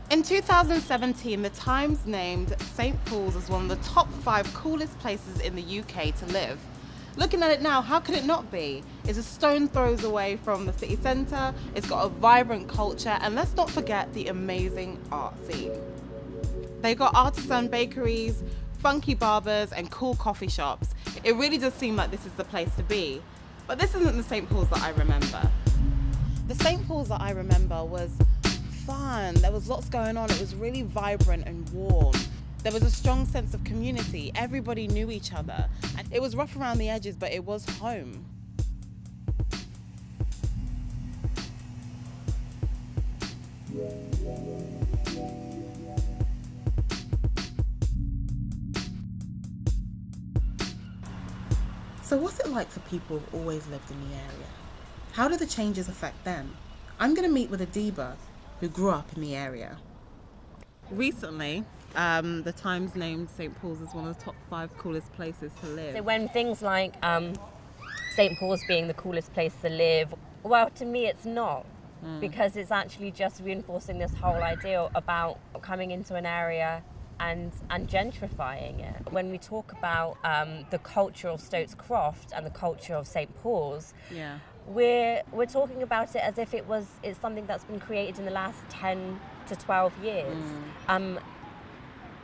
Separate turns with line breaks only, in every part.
In 2017, The Times named St. Paul's as one of the top 5 coolest places in the UK to live. Looking at it now, how could it not be? It's a stone throws away from the city centre, it's got a vibrant culture, and let's not forget the amazing art scene. They've got artisan bakeries, funky barbers, and cool coffee shops. It really does seem like this is the place to be. But this isn't the St. Paul's that I remember. The St. Paul's that I remember was fun. There was lots going on. It was really vibrant and warm. There was a strong sense of community. Everybody knew each other. And it was rough around the edges, but it was home. So what's it like for people who've always lived in the area? How do the changes affect them? I'm going to meet with Adibah, who grew up in the area. Recently, the Times named St. Paul's as one of the top 5 coolest places to live.
So when things like St. Paul's being the coolest place to live, well, to me it's not. Because it's actually just reinforcing this whole idea about coming into an area and gentrifying it. When we talk about the culture of Stoats Croft and the culture of St. Paul's, we're talking about it as if it's something that's been created in the last 10 to 12 years. And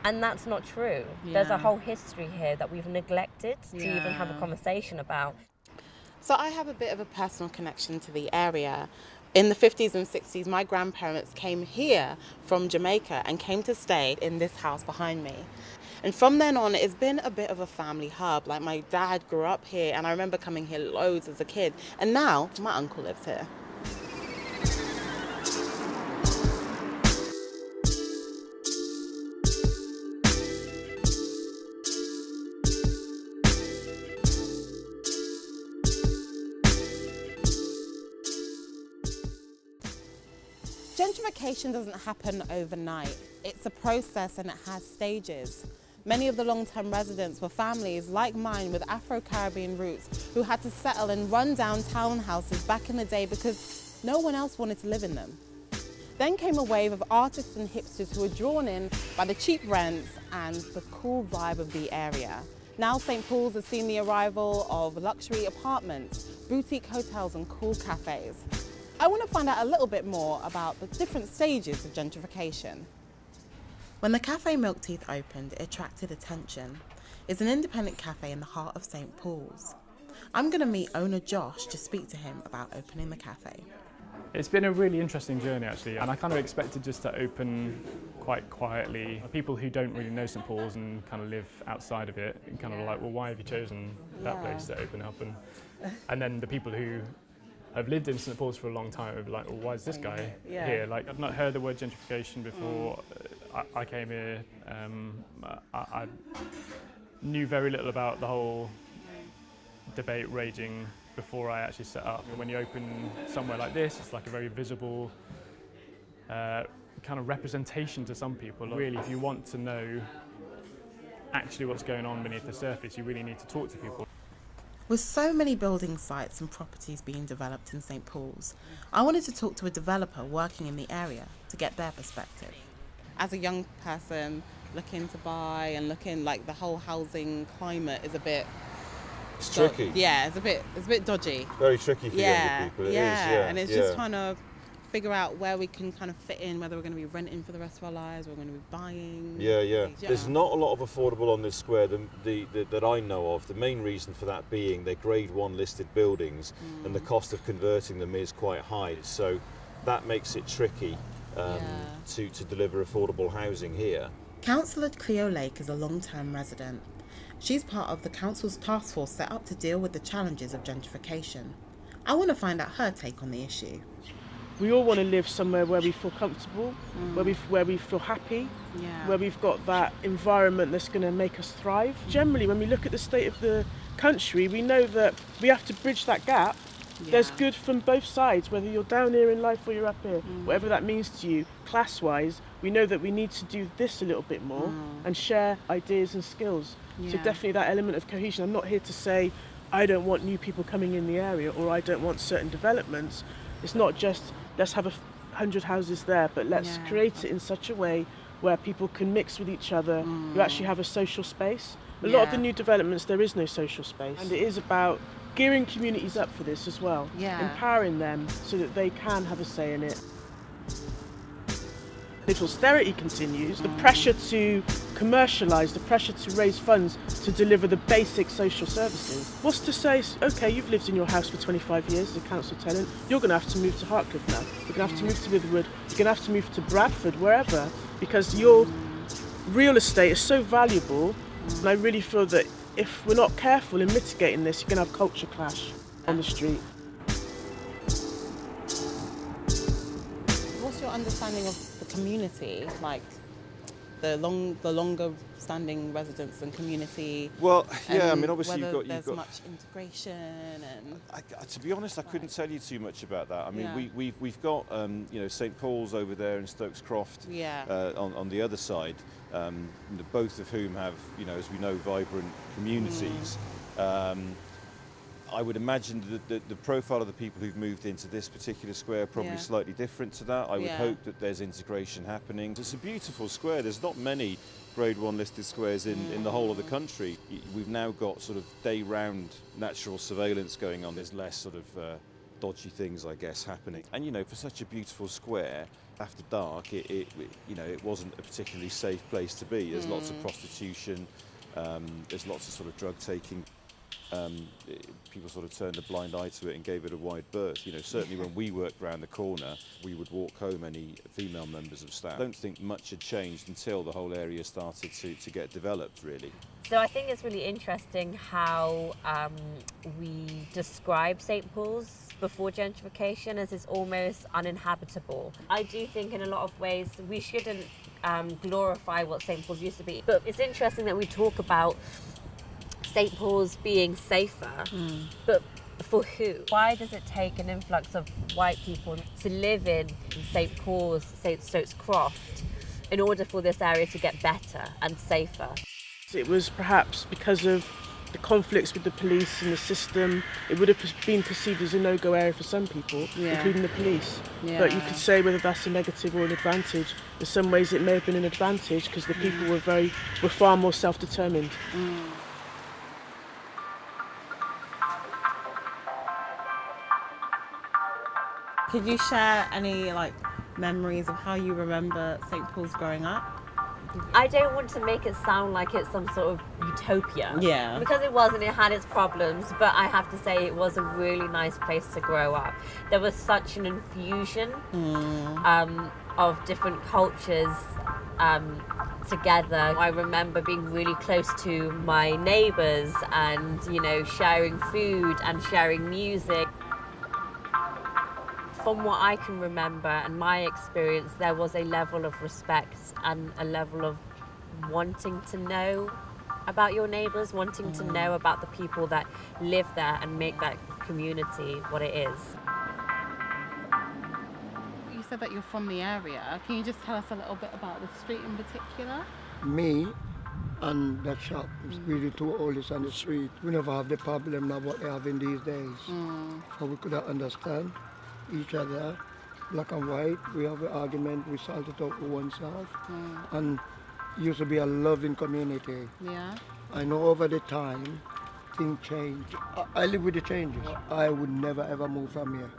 that's not true. There's a whole history here that we've neglected to even have a conversation about.
So I have a bit of a personal connection to the area. In the 50s and 60s, my grandparents came here from Jamaica and came to stay in this house behind me. And from then on, it's been a bit of a family hub. Like, my dad grew up here, and I remember coming here loads as a kid. And now, my uncle lives here. Gentrification doesn't happen overnight. It's a process and it has stages. Many of the long-term residents were families like mine with Afro-Caribbean roots who had to settle in run-down townhouses back in the day because no one else wanted to live in them. Then came a wave of artists and hipsters who were drawn in by the cheap rents and the cool vibe of the area. Now St. Paul's has seen the arrival of luxury apartments, boutique hotels and cool cafes. I want to find out a little bit more about the different stages of gentrification. When the Cafe Milk Teeth opened, it attracted attention. It's an independent cafe in the heart of St. Paul's. I'm going to meet owner Josh to speak to him about opening the cafe.
It's been a really interesting journey actually, and I kind of expected just to open quite quietly. People who don't really know St. Paul's and kind of live outside of it and kind of like, well, why have you chosen that place to open up? And then the people who have lived in St. Paul's for a long time would be like, well, why is this guy here? Like, I've not heard the word gentrification before. I came here, I knew very little about the whole debate raging before I actually set up. And when you open somewhere like this, it's like a very visible kind of representation to some people. Really, if you want to know actually what's going on beneath the surface, you really need to talk to people.
With so many building sites and properties being developed in St. Paul's, I wanted to talk to a developer working in the area to get their perspective. As a young person looking to buy and looking like the whole housing climate is a bit...
It's tricky.
Yeah, it's a bit dodgy.
Very tricky for younger people. It is,
and it's just trying to figure out where we can kind of fit in, whether we're going to be renting for the rest of our lives, or we're going to be buying.
Yeah. There's not a lot of affordable on this square that I know of. The main reason for that being they're Grade 1 listed buildings, and the cost of converting them is quite high. So that makes it tricky to deliver affordable housing here.
Councillor Cleo Lake is a long-term resident. She's part of the council's task force set up to deal with the challenges of gentrification. I want to find out her take on the issue.
We all want to live somewhere where we feel comfortable, where we feel happy, where we've got that environment that's going to make us thrive. Generally, when we look at the state of the country, we know that we have to bridge that gap. There's good from both sides, whether you're down here in life or you're up here, whatever that means to you, class-wise, we know that we need to do this a little bit more and share ideas and skills. So definitely that element of cohesion. I'm not here to say I don't want new people coming in the area or I don't want certain developments. It's not just let's have 100 houses there, but let's create it in such a way where people can mix with each other. You actually have a social space. A lot of the new developments, there is no social space. And it is about gearing communities up for this as well, empowering them so that they can have a say in it. If austerity continues, the pressure to commercialise, the pressure to raise funds to deliver the basic social services. What's to say, okay, you've lived in your house for 25 years as a council tenant, you're going to have to move to Hartcliffe now, you're going to have to move to Witherwood, you're going to have to move to Bradford, wherever, because your real estate is so valuable. And I really feel that if we're not careful in mitigating this, you're going to have culture clash on the street.
What's your understanding of the community, like the longer standing residents and community?
Well, yeah, I
and
mean, obviously
whether
you've got
much integration and.
to be honest, I couldn't tell you too much about that. I mean, we've got St Paul's over there in Stokes Croft on the other side, both of whom have, as we know, vibrant communities. I would imagine that the profile of the people who've moved into this particular square are probably slightly different to that. I would hope that there's integration happening. It's a beautiful square. There's not many Grade 1 listed squares in the whole of the country. We've now got sort of day-round natural surveillance going on. There's less sort of dodgy things, I guess, happening. And for such a beautiful square, after dark, it wasn't a particularly safe place to be. There's lots of prostitution. There's lots of sort of drug taking. People sort of turned a blind eye to it and gave it a wide berth. Certainly when we worked round the corner, we would walk home any female members of staff. I don't think much had changed until the whole area started to get developed, really.
So I think it's really interesting how we describe St Paul's before gentrification as it's almost uninhabitable. I do think in a lot of ways we shouldn't glorify what St Paul's used to be. But it's interesting that we talk about St Paul's being safer, but for who? Why does it take an influx of white people to live in St Paul's, St Stokes Croft, in order for this area to get better and safer?
It was perhaps because of the conflicts with the police and the system. It would have been perceived as a no-go area for some people, including the police. But you could say whether that's a negative or an advantage. In some ways it may have been an advantage because the people were far more self-determined.
Could you share any memories of how you remember St Paul's growing up?
I don't want to make it sound like it's some sort of utopia.
Yeah.
Because it wasn't, it had its problems, but I have to say it was a really nice place to grow up. There was such an infusion of different cultures together. I remember being really close to my neighbours and, sharing food and sharing music. From what I can remember and my experience, there was a level of respect and a level of wanting to know about your neighbours, wanting to know about the people that live there and make that community what it is.
You said that you're from the area. Can you just tell us a little bit about the street in particular?
Me and that shop is really two oldest on the street. We never have the problem of what they have in these days. So we could understand each other, black and white. We have an argument, we solve it out with oneself. And it used to be a loving community.
Yeah.
I know over the time, things change. I live with the changes. I would never ever move from here.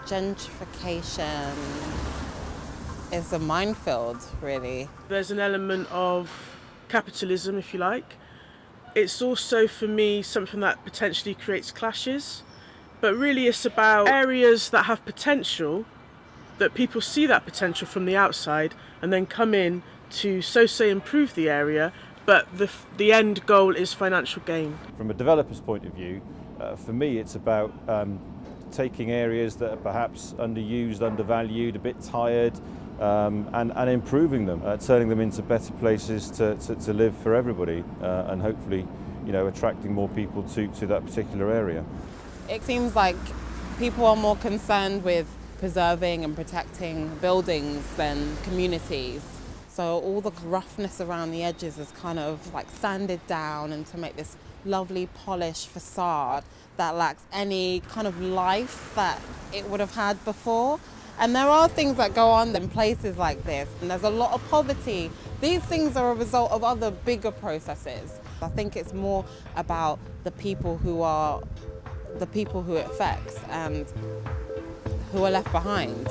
Gentrification is a minefield, really.
There's an element of capitalism, if you like. It's also, for me, something that potentially creates clashes. But really it's about areas that have potential, that people see that potential from the outside and then come in to say improve the area, but the end goal is financial gain.
From a developer's point of view, for me it's about taking areas that are perhaps underused, undervalued, a bit tired, and improving them, turning them into better places to live for everybody, and hopefully attracting more people to that particular area.
It seems like people are more concerned with preserving and protecting buildings than communities. So all the roughness around the edges is kind of sanded down and to make this lovely polished facade that lacks any kind of life that it would have had before. And there are things that go on in places like this, and there's a lot of poverty. These things are a result of other bigger processes. I think it's more about the people who it affects and who are left behind.